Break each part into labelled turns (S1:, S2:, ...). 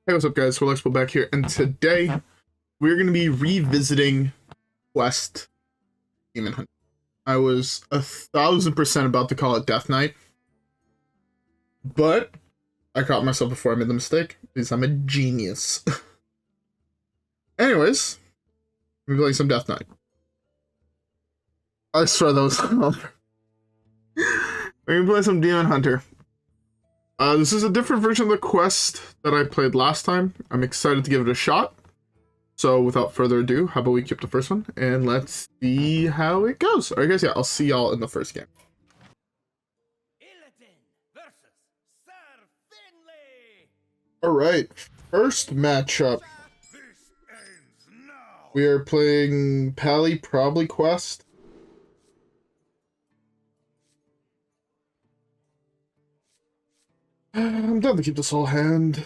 S1: Hey, what's up guys, WhirlXbow back here, and today we're going to be revisiting Quest Demon Hunt. I was 1000% about to call it Death Knight, but I caught myself before I made the mistake, because I'm a genius. Anyways, we're playing some Death Knight. I swear that was we're going to play some Demon Hunter. This is a different version of the quest that I played last time. I'm excited to give it a shot. So without further ado, how about we keep the first one and let's see how it goes. Alright guys, yeah, I'll see y'all in the first game.
S2: Illidan versus Sir Finley.
S1: Alright, first matchup.
S2: This ends now.
S1: We are playing Pally Probably Quest. I'm down to keep this whole hand.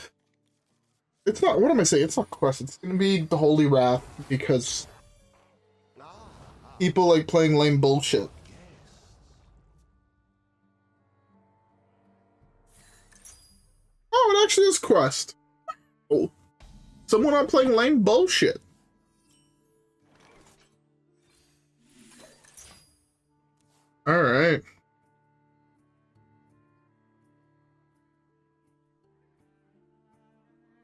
S1: It's not, what am I saying? It's not Quest, it's gonna be the Holy Wrath because people like playing lame bullshit. Oh, it actually is Quest. Oh, someone not playing lame bullshit. Alright.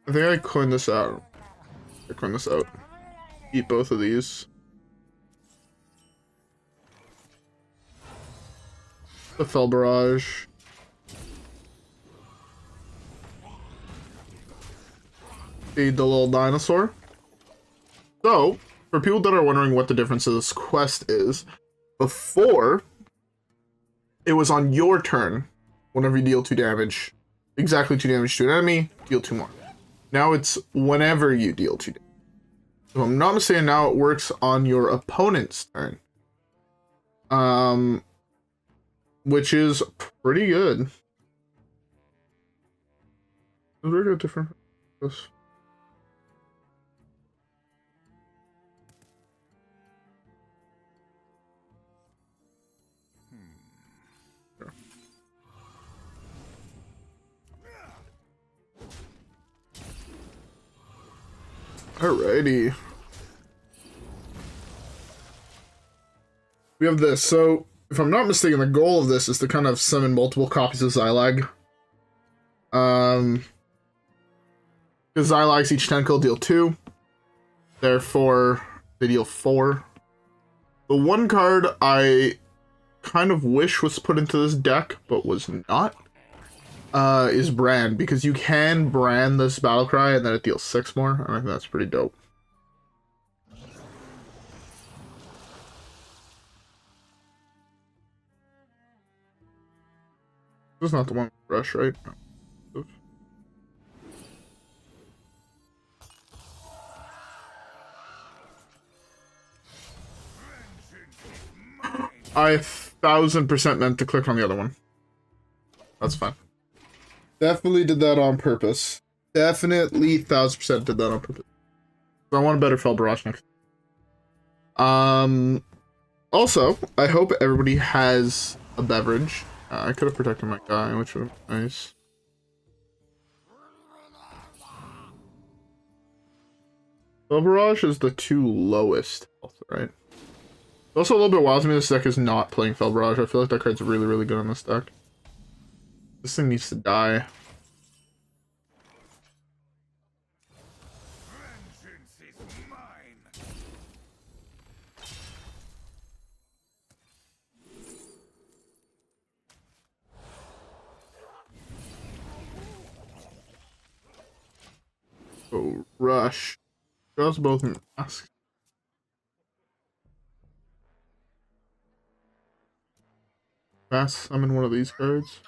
S1: I think I coined this out. Eat both of these. The Fel Barrage. Feed the little dinosaur. So, for people that are wondering what the difference of this quest is, before, it was on your turn, whenever you deal 2 damage, exactly 2 damage to an enemy, deal 2 more. Now it's whenever you deal 2 damage. If I'm not mistaken, now it works on your opponent's turn. Which is pretty good. Is there a different? Alrighty. We have this. So, if I'm not mistaken, the goal of this is to kind of summon multiple copies of Xhilag. Because Xhilags each tentacle deal 2. Therefore, they deal 4. The one card I kind of wish was put into this deck, but was not, is Brand, because you can brand this Battlecry and then it deals 6 more. I think that's pretty dope. This is not the one with Rush, right? No. I 1000% meant to click on the other one. That's fine. Definitely did that on purpose. Definitely 1000% did that on purpose. I want a better Fel Barrage next. Also, I hope everybody has a beverage. I could have protected my guy, which would have been nice. Fel Barrage is the 2 lowest health, right? It's also a little bit wild to me this deck is not playing Fel Barrage. I feel like that card's really, really good on this deck. This thing needs to die.
S2: Vengeance is mine.
S1: Oh, Rush. Draws both masks. Fast summon one of these cards.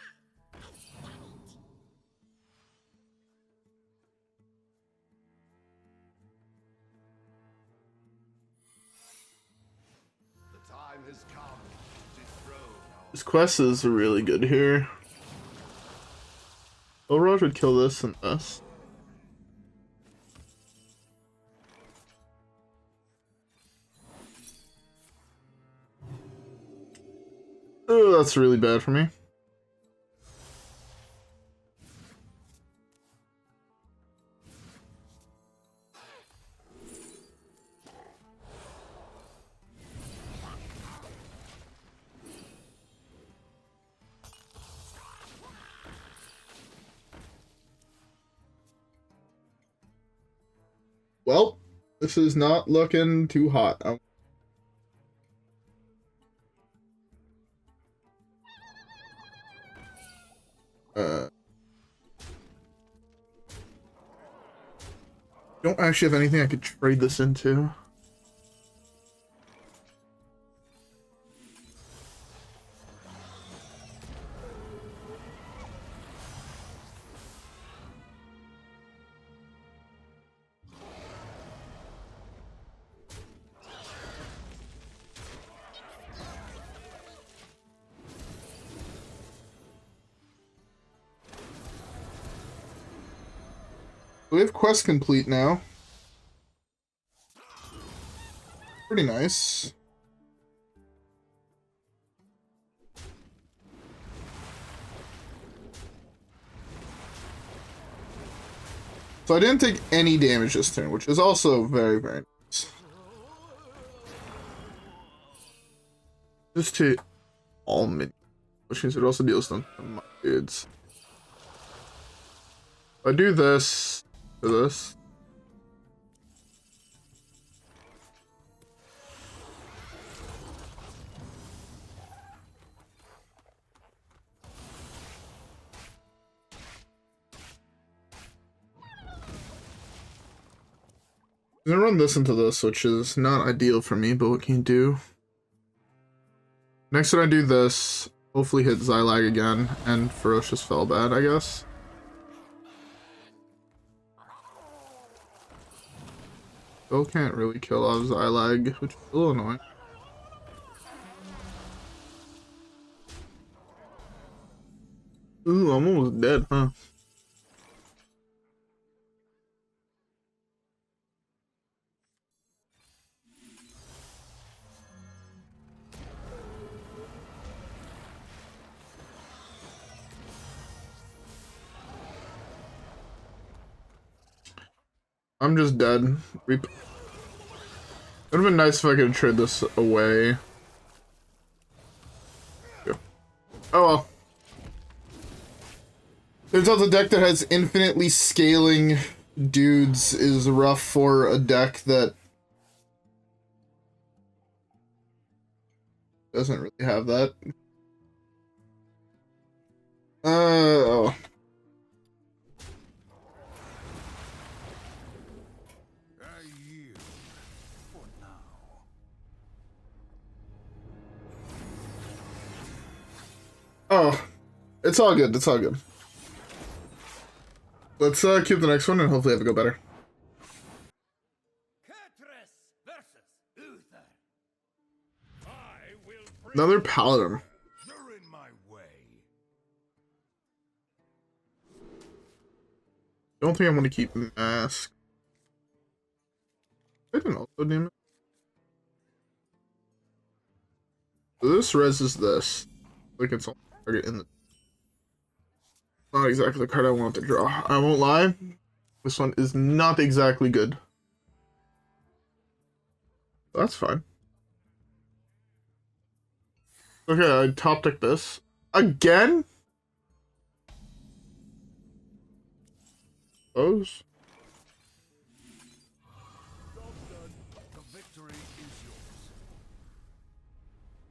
S2: The time has come to dethrone our
S1: This quest is really good here. Fel would kill this and this. Oh, that's really bad for me. Well, this is not looking too hot. Don't actually have anything I could trade this into. We have quest complete now. Pretty nice. So I didn't take any damage this turn, which is also very, very nice. Just to all minions, which means it also deals them to my dudes. If I do this to this. I'm gonna run this into this, which is not ideal for me, but what can you do? Next when I do this, hopefully hit Xhilag again, and Ferocious Felbat, I guess. Still can't really kill off Xhilag, which is a little annoying. Ooh, I'm almost dead, huh? I'm just dead. It would have been nice if I could have traded this away. Yeah. Oh well. Turns out the deck that has infinitely scaling dudes is rough for a deck that doesn't really have that. Oh. Oh, it's all good. It's all good. Let's keep the next one and hopefully have it go better. Another paladin. Don't think I'm gonna keep mask. I didn't also name it. So this reses this. Like it's on target in the. Not exactly the card I want to draw. I won't lie. This one is not exactly good. That's fine. Okay, I top deck this. Again? Those?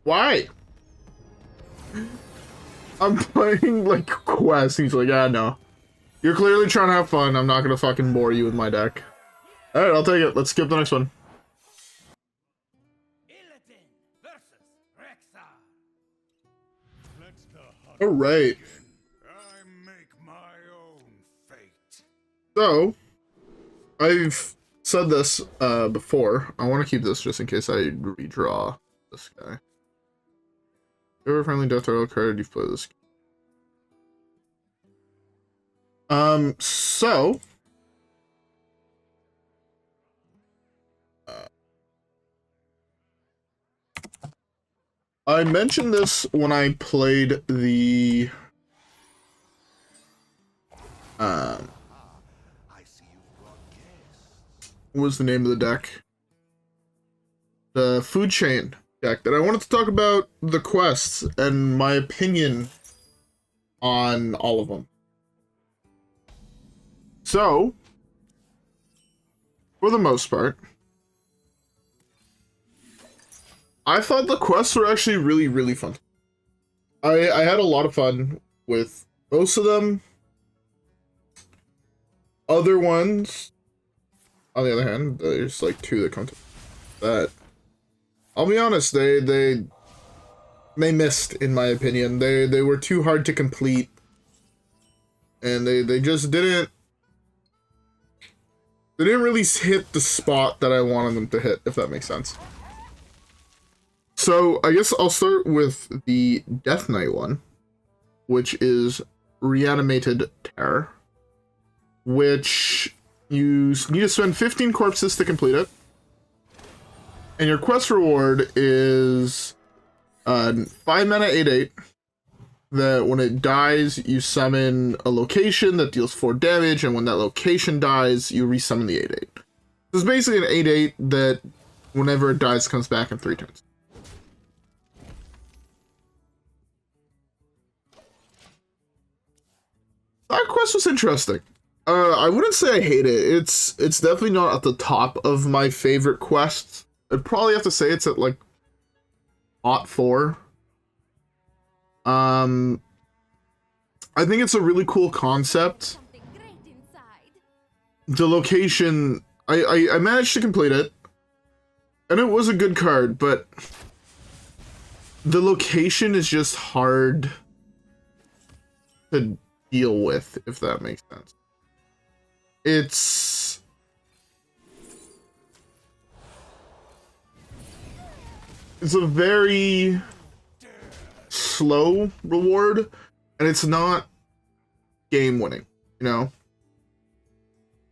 S1: Why? I'm playing like quest. He's like, yeah, no. You're clearly trying to have fun. I'm not gonna fucking bore you with my deck. Alright, I'll take it. Let's skip the next one.
S2: Illidan versus Rexar.
S1: Alright.
S2: I make my own fate.
S1: So, I've said this before. I want to keep this just in case I redraw this guy. Ever friendly death roll card, you've played this. So I mentioned this when I played the
S2: I see you've got guests.
S1: what was the name of the deck? The food chain deck that I wanted to talk about the quests and my opinion on all of them. So, for for the most part. I thought the quests were actually really, really fun. I had a lot of fun with most of them. Other ones, on the other hand, there's like 2 that come to that. I'll be honest, they missed, in my opinion. They were too hard to complete, and they just didn't. They didn't really hit the spot that I wanted them to hit, if that makes sense. So, I guess I'll start with the Death Knight one, which is Reanimated Terror, which you need to spend 15 corpses to complete it. And your quest reward is 5 mana 8/8, that when it dies, you summon a location that deals 4 damage, and when that location dies, you resummon the 8/8. So it's basically an 8/8 that, whenever it dies, comes back in 3 turns. That quest was interesting. I wouldn't say I hate it. It's definitely not at the top of my favorite quests. I'd probably have to say it's at like Hot 4. I think it's a really cool concept. The location, I managed to complete it, and it was a good card, but the location is just hard to deal with, if that makes sense. It's a very slow reward, and it's not game winning, you know?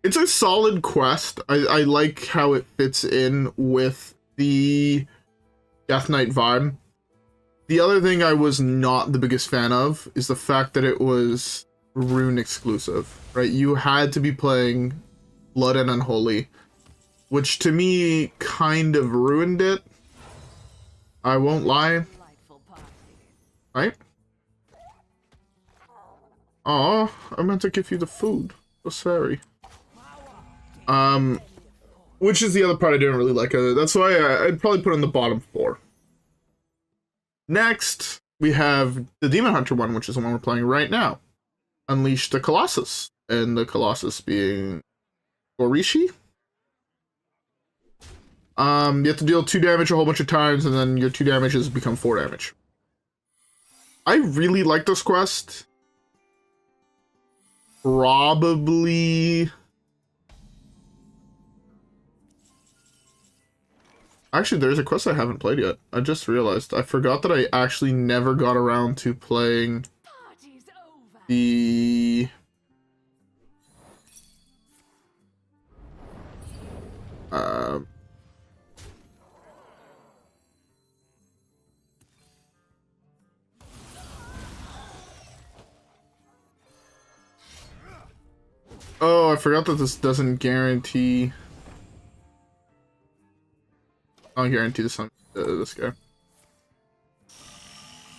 S1: It's a solid quest. I like how it fits in with the Death Knight vibe. The other thing I was not the biggest fan of is the fact that it was rune exclusive, right? You had to be playing Blood and Unholy, which to me kind of ruined it. I won't lie. Right? Aw, I meant to give you the food. So sorry. Which is the other part I didn't really like. That's why I'd probably put it in the bottom 4. Next, we have the Demon Hunter one, which is the one we're playing right now. Unleash the Colossus, and the Colossus being Gorishi. You have to deal 2 damage a whole bunch of times, and then your 2 damages become 4 damage. I really like this quest. Probably... Actually, there's a quest I haven't played yet. I just realized. I forgot that I actually never got around to playing the... Oh, I forgot that this doesn't guarantee... I'll guarantee this on this guy.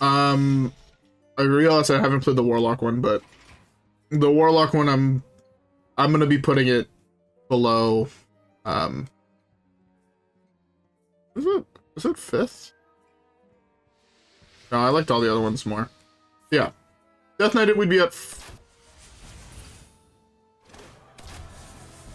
S1: I realize I haven't played the Warlock one, but the Warlock one I'm gonna be putting it below. Is it 5th? No, I liked all the other ones more. Yeah, Death Knight would be at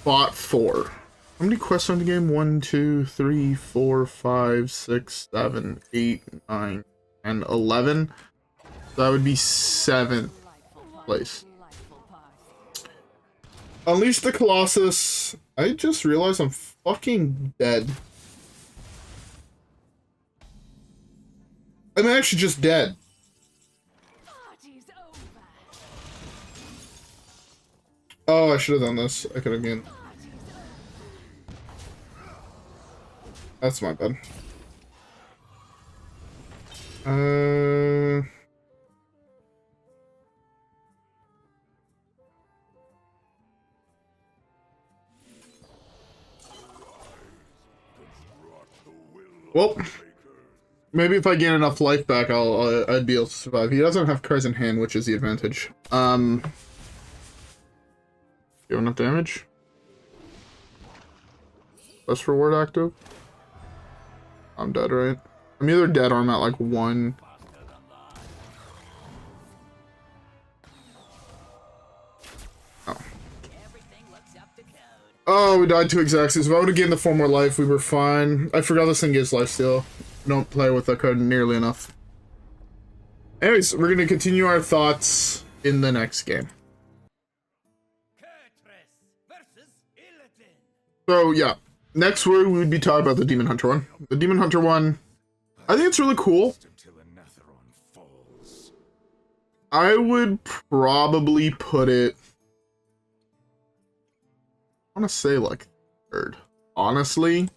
S1: spot 4. How many quests are in the game? 1, 2, 3, 4, 5, 6, 7, 8, 9, and 11. So that would be 7th place. Unleash the Colossus. I just realized I'm fucking dead. I'm actually just dead. Oh, I should have done this. I could have been. That's my bad. Well, maybe if I gain enough life back, I'd be able to survive. He doesn't have cards in hand, which is the advantage. Give enough damage. Best reward active? I'm dead, right? I'm either dead or I'm at like 1. Oh. Oh, we died to Exactions. If I would have gained the 4 more life, we were fine. I forgot this thing gives lifesteal. I don't play with that card nearly enough. Anyways, we're going to continue our thoughts in the next game. So, yeah. Next, we would be talking about the Demon Hunter one. The Demon Hunter one, I think it's really cool. I would probably put it... I want to say, like, 3rd. Honestly,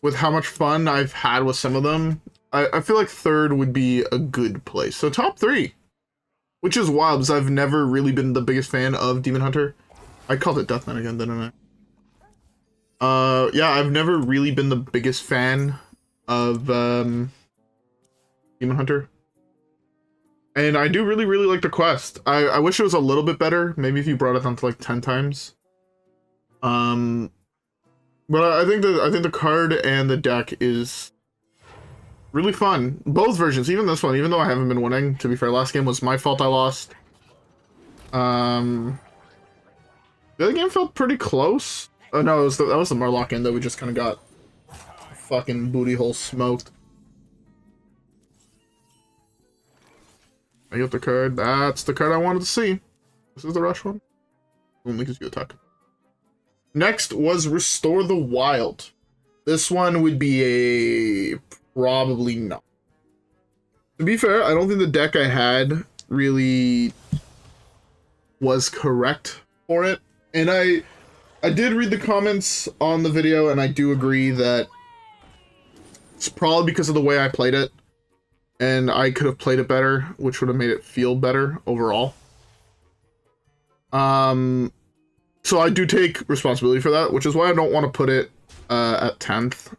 S1: with how much fun I've had with some of them, I feel like 3rd would be a good place. So, top 3. Which is wild, because I've never really been the biggest fan of Demon Hunter. I called it Death Knight again, didn't I? Yeah, I've never really been the biggest fan of Demon Hunter. And I do really, really like the quest. I wish it was a little bit better. Maybe if you brought it down to like 10 times. But I think the card and the deck is really fun. Both versions, even this one, even though I haven't been winning. To be fair, last game was my fault I lost. The other game felt pretty close. Oh no, that was the Murloc end that we just kind of got fucking booty hole smoked. I get the card. That's the card I wanted to see. This is the rush one. Only because you attack. Next was Restore the Wild. This one would be a probably not. To be fair, I don't think the deck I had really was correct for it. And I did read the comments on the video, and I do agree that it's probably because of the way I played it. And I could have played it better, which would have made it feel better overall. So I do take responsibility for that, which is why I don't want to put it at 10th.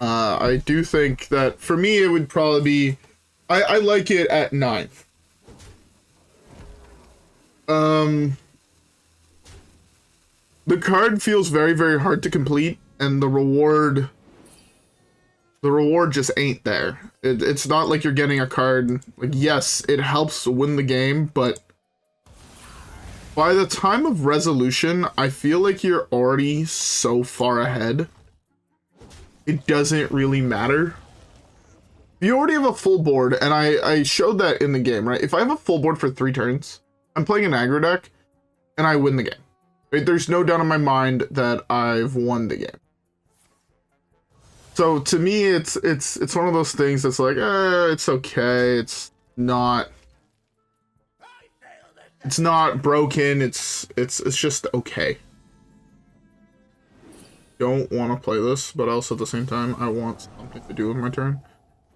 S1: I do think that, for me, it would probably be... I like it at 9th. The card feels very, very hard to complete, and the reward just ain't there. It's not like you're getting a card, like, yes, it helps win the game, but by the time of resolution, I feel like you're already so far ahead. It doesn't really matter. You already have a full board, and I showed that in the game, right? If I have a full board for 3 turns, I'm playing an aggro deck, and I win the game. Right? There's no doubt in my mind that I've won the game. So to me, it's one of those things that's like, it's okay. It's not broken. It's just okay. Don't want to play this, but also at the same time, I want something to do with my turn.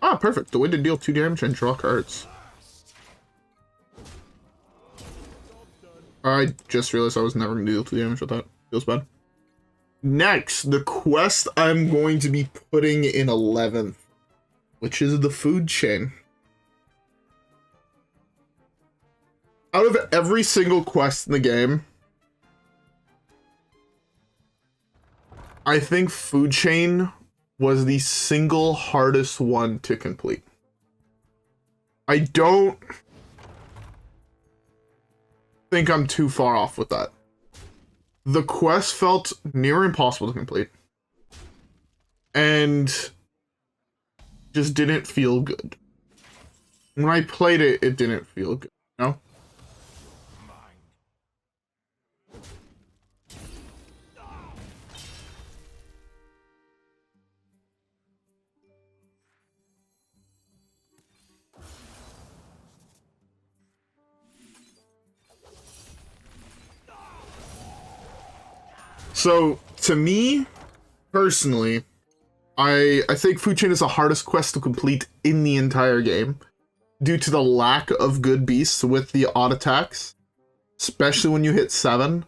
S1: Ah, perfect. The way to deal 2 damage and draw cards. I just realized I was never going to deal 2 damage with that. Feels bad. Next, the quest I'm going to be putting in 11th, which is the food chain. Out of every single quest in the game, I think food chain was the single hardest one to complete. I don't think I'm too far off with that. The quest felt near impossible to complete. And just didn't feel good. When I played it, it didn't feel good, you know? So, to me, personally, I think Food Chain is the hardest quest to complete in the entire game, due to the lack of good beasts with the odd attacks, especially when you hit 7. I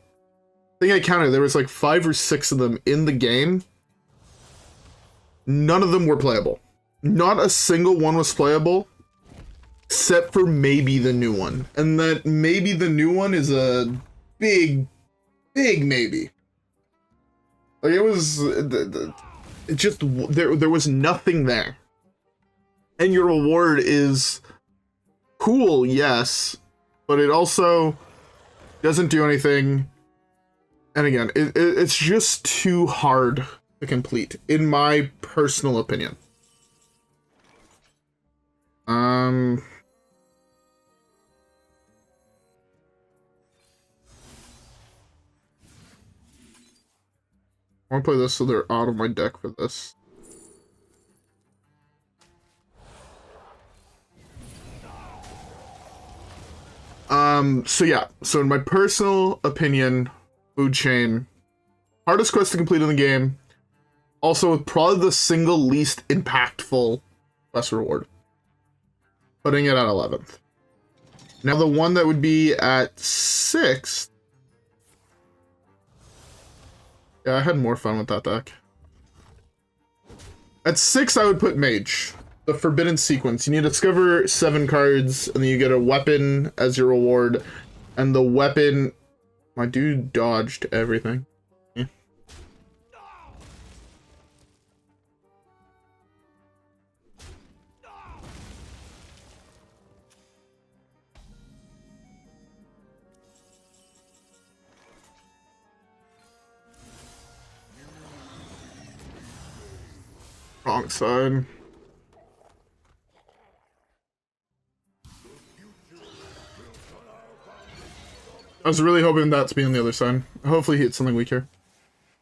S1: think I counted, there was like 5 or 6 of them in the game. None of them were playable. Not a single one was playable, except for maybe the new one. And that maybe the new one is a big maybe. Like, it was... It just... There was nothing there. And your reward is cool, yes, but it also doesn't do anything. And again, it's just too hard to complete, in my personal opinion. I want to play this so they're out of my deck for this. So yeah, so in my personal opinion, Food Chain, hardest quest to complete in the game, also probably the single least impactful quest reward, putting it at 11th. Now the one that would be at 6th, yeah, I had more fun with that deck. At 6, I would put Mage. The Forbidden Sequence. You need to discover 7 cards, and then you get a weapon as your reward. And the weapon... My dude dodged everything. Yeah. Wrong side. I was really hoping that to be on the other side. Hopefully he hits something weak here.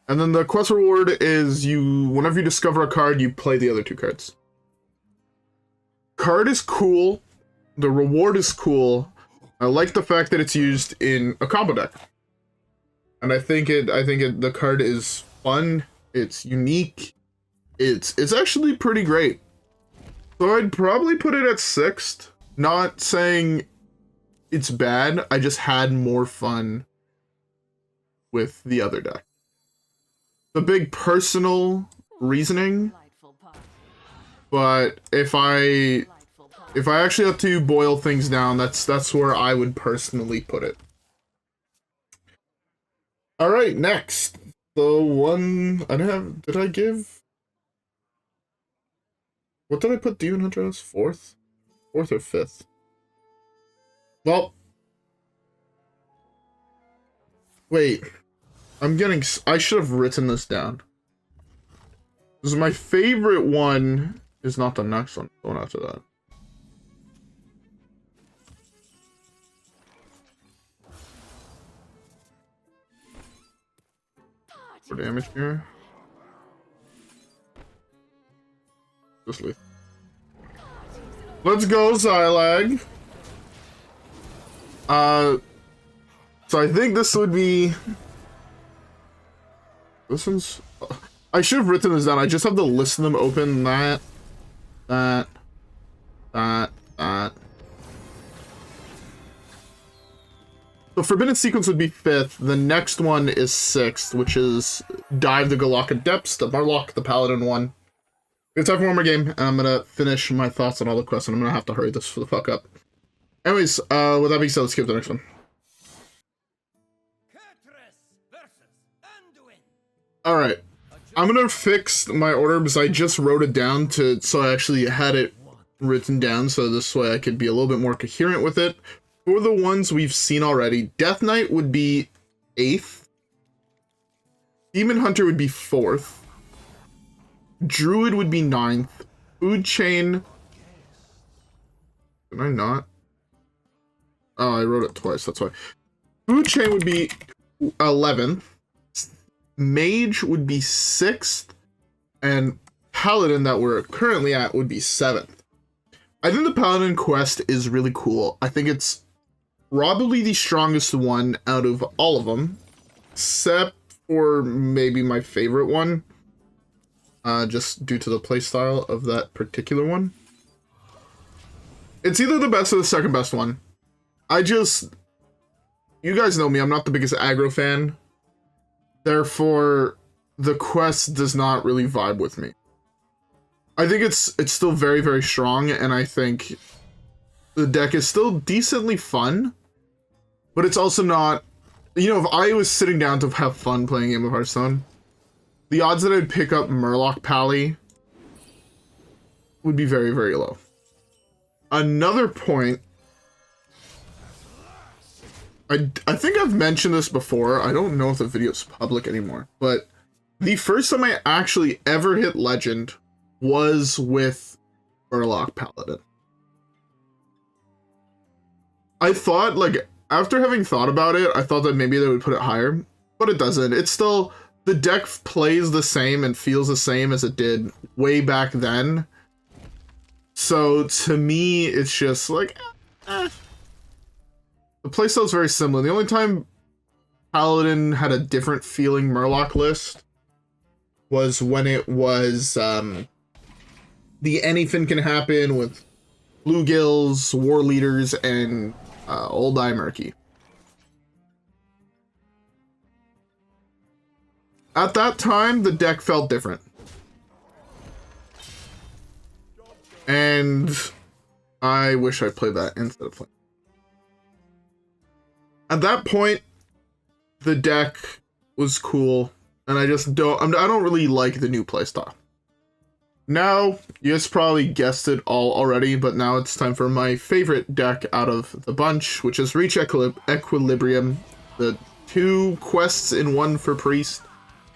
S1: And then the quest reward is whenever you discover a card, you play the other 2 cards. Card is cool. The reward is cool. I like the fact that it's used in a combo deck. And I think the card is fun. It's unique. It's actually pretty great. So I'd probably put it at 6th. Not saying it's bad, I just had more fun with the other deck. The big personal reasoning, but if I actually have to boil things down, that's where I would personally put it. All right, next, the one I didn't have. Did I give? What did I put Demon Hunter as? 4th or 5th? Well, wait, I should have written this down. This is my favorite one, is not the next one, going after that. For damage here. Just leave. Let's go, Xhilag. So I think this would be... This one's... I should have written this down. I just have to list them open. That. The Forbidden Sequence would be 5th. The next one is 6th, which is Dive the Galaka Depths, the Marlock, the Paladin one. It's time for one more game, and I'm gonna finish my thoughts on all the quests, and I'm gonna have to hurry this for the fuck up. Anyways, with that being said, let's skip the next one. Alright. I'm gonna fix my order because I just wrote it down so I actually had it written down so this way I could be a little bit more coherent with it. For the ones we've seen already, Death Knight would be 8th. Demon Hunter would be 4th. Druid would be 9th. Food Chain... Did I not? Oh, I wrote it twice, that's why. Food Chain would be 11th. Mage would be 6th. And Paladin, that we're currently at, would be 7th. I think the Paladin quest is really cool. I think it's probably the strongest one out of all of them. Except for maybe my favorite one. Just due to the playstyle of that particular one. It's either the best or the second best one. You guys know me, I'm not the biggest aggro fan. Therefore, the quest does not really vibe with me. I think it's still very, very strong, and I think the deck is still decently fun, but it's also not... You know, if I was sitting down to have fun playing a game of Hearthstone, the odds that I'd pick up Murloc Pally would be very, very low. Another point, I think I've mentioned this before. I don't know if the video's public anymore, but the first time I actually ever hit Legend was with Murloc Paladin. I thought, like, after having thought about it, I thought that maybe they would put it higher, but it doesn't. It's still, the deck plays the same and feels the same as it did way back then. So to me, it's just like, eh. The playstyle is very similar. The only time Paladin had a different feeling Murloc list was when it was the anything can happen with Bluegills, War Leaders, and Old Eye Murky. At that time, the deck felt different. And I wish I played that instead of playing. At that point, the deck was cool, and I don't really like the new playstyle. Now, you guys probably guessed it all already, but now it's time for my favorite deck out of the bunch, which is Reach Equilibrium. The 2 quests in 1 for Priest.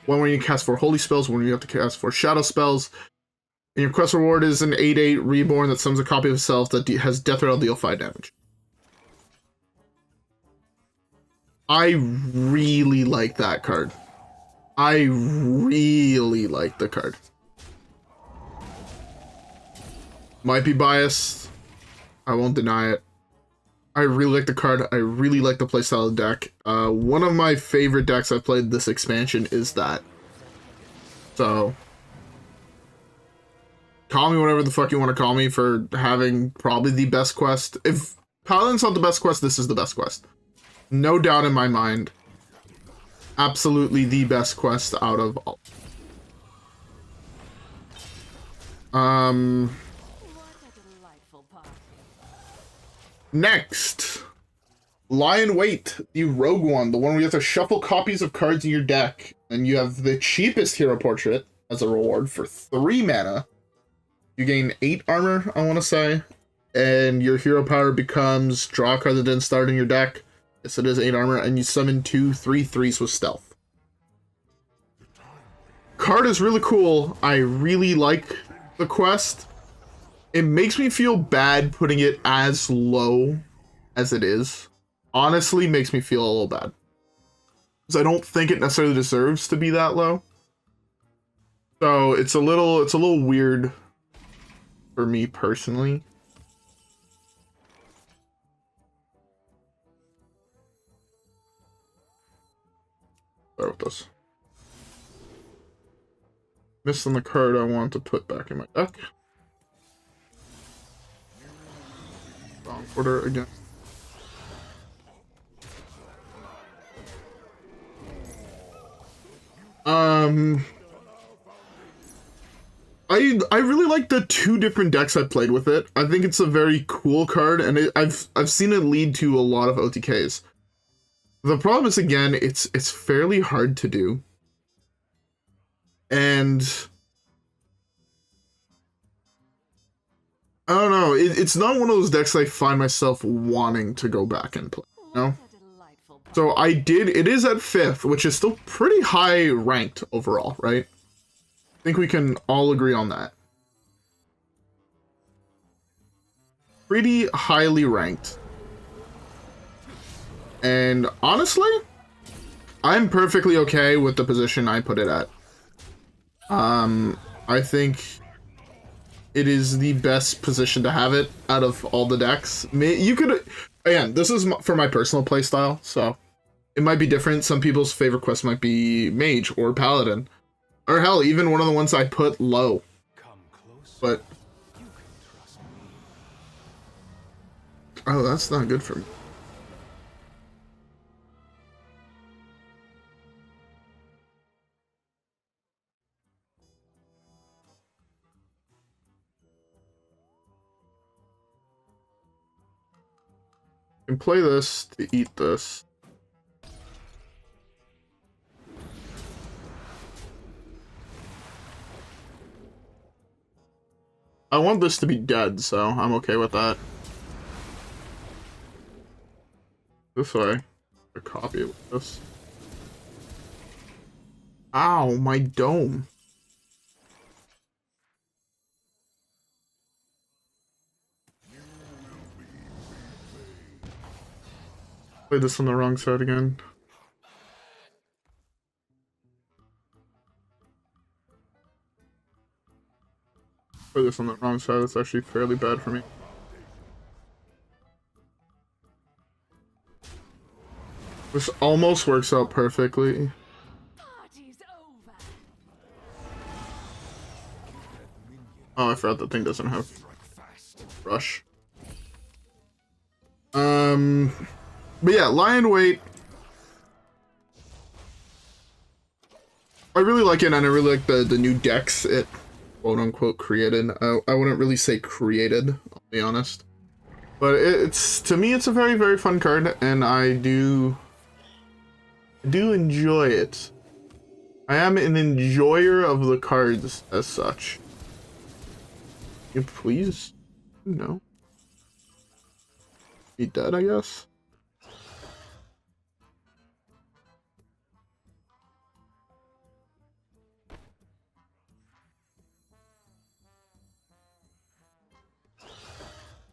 S1: One where you cast 4 holy spells, one where you have to cast 4 shadow spells. And your quest reward is an 8/8 Reborn that summons a copy of itself that has Death Rattle deal 5 damage. I really like that card. I really like the card. Might be biased. I won't deny it. I really like the card. I really like the playstyle of the deck. One of my favorite decks I've played this expansion is that. So, call me whatever the fuck you want to call me for having probably the best quest. If Paladin's not the best quest, this is the best quest. No doubt in my mind. Absolutely the best quest out of all. Next, Lie in Wait, the rogue one, the one where you have to shuffle copies of cards in your deck, and you have the cheapest hero portrait as a reward for 3 mana. You gain 8 armor, I want to say, and your hero power becomes draw a card that didn't start in your deck. Yes, it is 8 armor, and you summon 2 3/3s with stealth. Card is really cool. I really like the quest. It makes me feel bad putting it as low as it is. Honestly, makes me feel a little bad. Because I don't think it necessarily deserves to be that low. So it's a little weird for me personally. Sorry with this. Missing the card I want to put back in my deck. Wrong order again. I really like the 2 different decks I played with it. I think it's a very cool card, and I've seen it lead to a lot of OTKs. The problem is, again, it's fairly hard to do. And I don't know, it's not one of those decks I find myself wanting to go back and play, you know? So it is at 5th, which is still pretty high ranked overall, right? I think we can all agree on that. Pretty highly ranked. And honestly, I'm perfectly okay with the position I put it at. I think it is the best position to have it out of all the decks. You could, again, this is for my personal playstyle, so it might be different. Some people's favorite quest might be Mage or Paladin. Or hell, even one of the ones I put low. But oh, that's not good for me. I can play this to eat this. I want this to be dead, so I'm okay with that. This way. A copy of this. Ow, my dome. Play this on the wrong side again. Play this on the wrong side. That's actually fairly bad for me. This almost works out perfectly. Oh, I forgot that thing doesn't have rush. But yeah, Lion Weight. I really like it, and I really like the new decks it quote unquote created. I wouldn't really say created, I'll be honest. But it's, to me, it's a very, very fun card, and I do enjoy it. I am an enjoyer of the cards as such. You please? No. Be dead, I guess.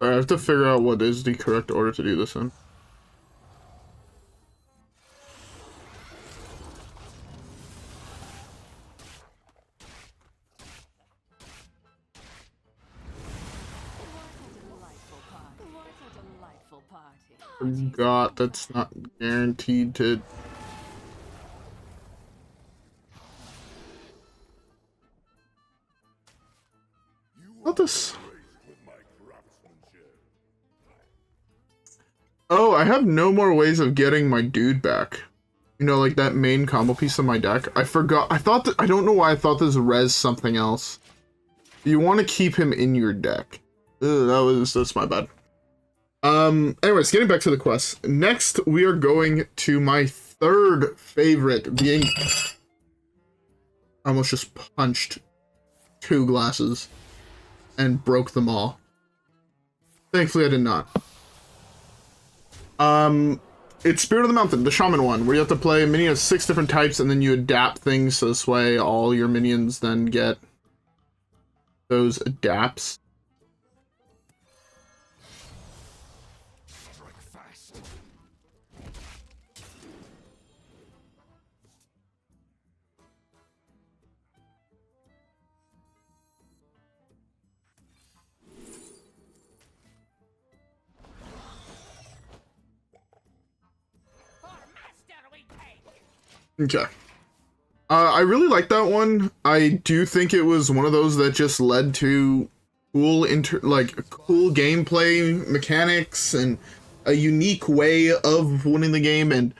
S1: Alright, I have to figure out what is the correct order to do this in. Forgot that's not guaranteed to. What this? Oh, I have no more ways of getting my dude back. You know, like that main combo piece of my deck. I forgot. I thought that. I don't know why I thought this res something else. You want to keep him in your deck. Ugh, that's my bad. Anyways, getting back to the quest. Next, we are going to my third favorite, being... I almost just punched 2 glasses and broke them all. Thankfully, I did not. It's Spirit of the Mountain, the Shaman one, where you have to play a minion of 6 different types, and then you adapt things, so this way all your minions then get those adapts. Okay. I really like that one. I do think it was one of those that just led to cool cool gameplay mechanics and a unique way of winning the game, and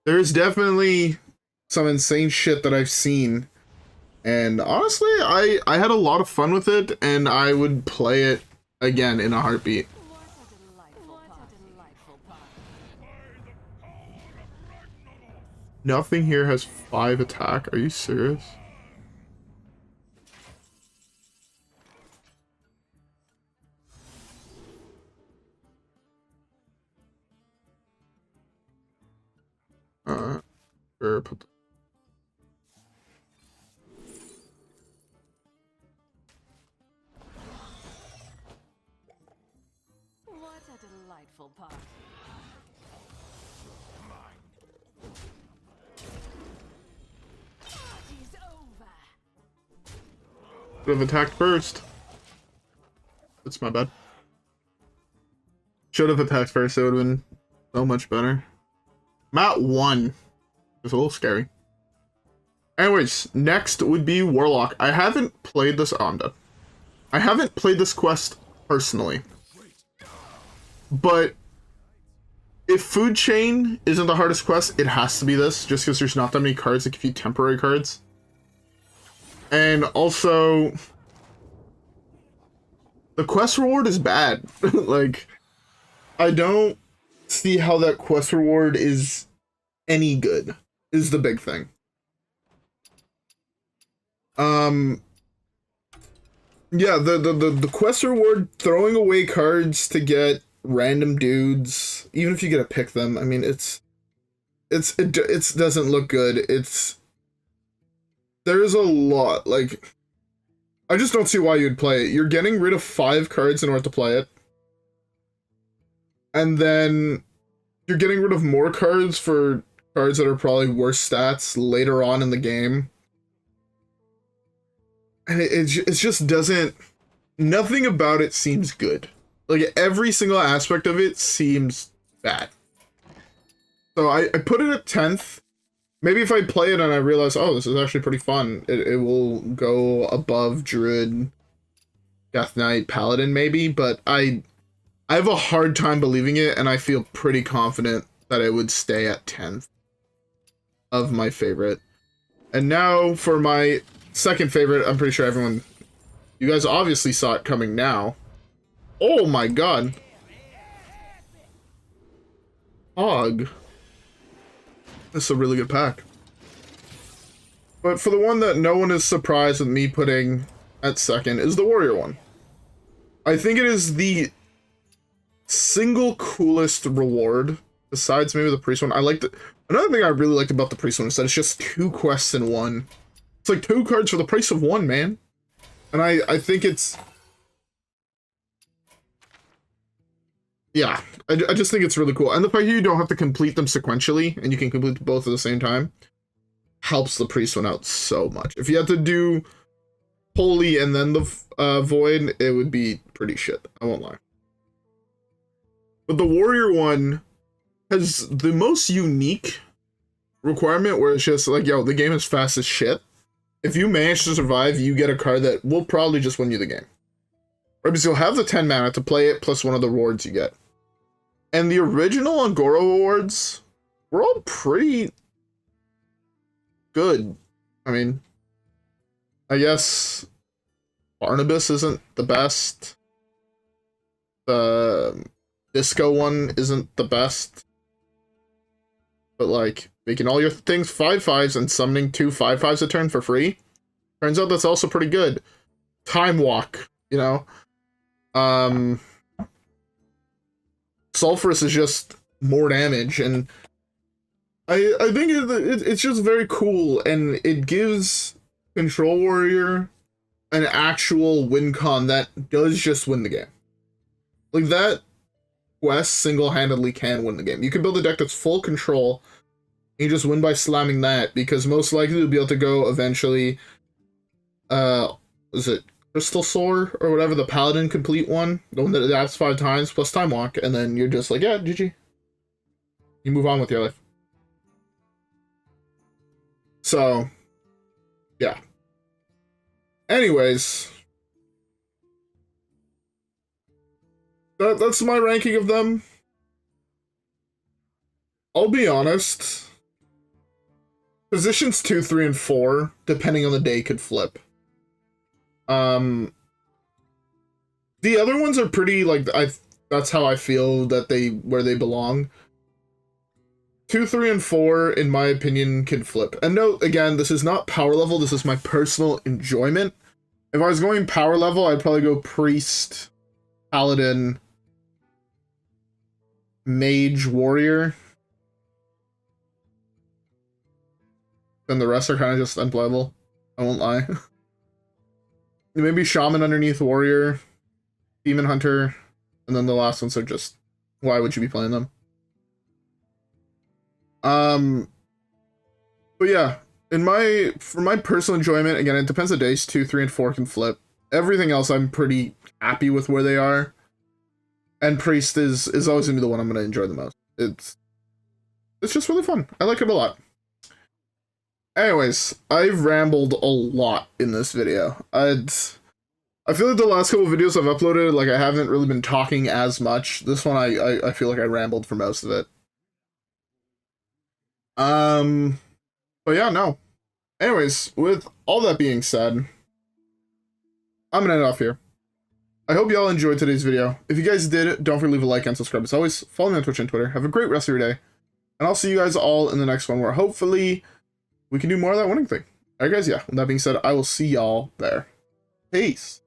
S1: there's definitely some insane shit that I've seen. And honestly, I had a lot of fun with it, and I would play it again in a heartbeat. Nothing here has 5 attack. Are you serious? Sure, put
S3: What a delightful party. Party's over.
S1: Should have attacked first. That's my bad. Should have attacked first. It would have been so much better. I'm at 1. It's a little scary. Anyways, next would be Warlock. I haven't played this. Oh, I'm dead. I haven't played this quest personally. But if Food Chain isn't the hardest quest, it has to be this, just because there's not that many cards that give you temporary cards. And also, the quest reward is bad. Like, I don't see how that quest reward is any good, is the big thing. Yeah, the quest reward, throwing away cards to get random dudes, even if you get to pick them. I mean, it doesn't look good. There's a lot, like, I just don't see why you'd play it. You're getting rid of 5 cards in order to play it. And then you're getting rid of more cards for cards that are probably worse stats later on in the game. And it just doesn't... Nothing about it seems good. Like, every single aspect of it seems bad. So I put it at 10th. Maybe if I play it and I realize, oh, this is actually pretty fun, it will go above Druid, Death Knight, Paladin, maybe. But I have a hard time believing it, and I feel pretty confident that it would stay at 10th of my favorite. And now for my second favorite, I'm pretty sure everyone... You guys obviously saw it coming now. Oh my god. Hog. This is a really good pack. But for the one that no one is surprised with me putting at second is the Warrior one. I think it is the single coolest reward, besides maybe the Priest one. Another thing I really liked about the Priest one is that it's just 2 quests in one. It's like 2 cards for the price of 1, man. And I think it's... Yeah, I just think it's really cool. And the fact that you don't have to complete them sequentially, and you can complete both at the same time, helps the Priest one out so much. If you had to do Holy and then the Void, it would be pretty shit. I won't lie. But the Warrior one has the most unique requirement where it's just like, yo, the game is fast as shit. If you manage to survive, you get a card that will probably just win you the game. Right, because you'll have the 10 mana to play it, plus one of the rewards you get. And the original Ungoro rewards were all pretty good. I mean, I guess Barnabas isn't the best. The Disco one isn't the best. But, like, making all your things 5/5s and summoning 2 5/5s a turn for free, turns out that's also pretty good. Time Walk, you know? Sulfurous is just more damage, and I think it's just very cool, and it gives Control Warrior an actual win con that does just win the game. Like, that quest single-handedly can win the game. You can build a deck that's full control, and you just win by slamming that, because most likely you'll be able to go eventually, is it Crystal Soar or whatever, the Paladin complete one, the one that adapts 5 times plus Time Walk, and then you're just like, yeah, GG. You move on with your life. So, yeah. Anyways, that's my ranking of them. I'll be honest. Positions 2, 3, and 4, depending on the day, could flip. The other ones are pretty, like, that's how I feel that where they belong. 2, 3, and 4, in my opinion, can flip. And note, again, this is not power level, this is my personal enjoyment. If I was going power level, I'd probably go Priest, Paladin, Mage, Warrior. Then the rest are kind of just unplayable. I won't lie. Maybe Shaman underneath Warrior, Demon Hunter, and then the last ones are just, why would you be playing them? But yeah, for my personal enjoyment, again, it depends on days, 2, 3, and 4 can flip. Everything else, I'm pretty happy with where they are. And Priest is always gonna be the one I'm gonna enjoy the most. It's just really fun. I like it a lot. Anyways, I've rambled a lot in this video. I feel like the last couple of videos I've uploaded, like, I haven't really been talking as much. This one, I feel like I rambled for most of it. But yeah, no. Anyways, with all that being said, I'm gonna end off here. I hope y'all enjoyed today's video. If you guys did, don't forget to leave a like and subscribe. As always, follow me on Twitch and Twitter. Have a great rest of your day. And I'll see you guys all in the next one, where hopefully we can do more of that winning thing. Alright guys, yeah, with that being said, I will see y'all there. Peace.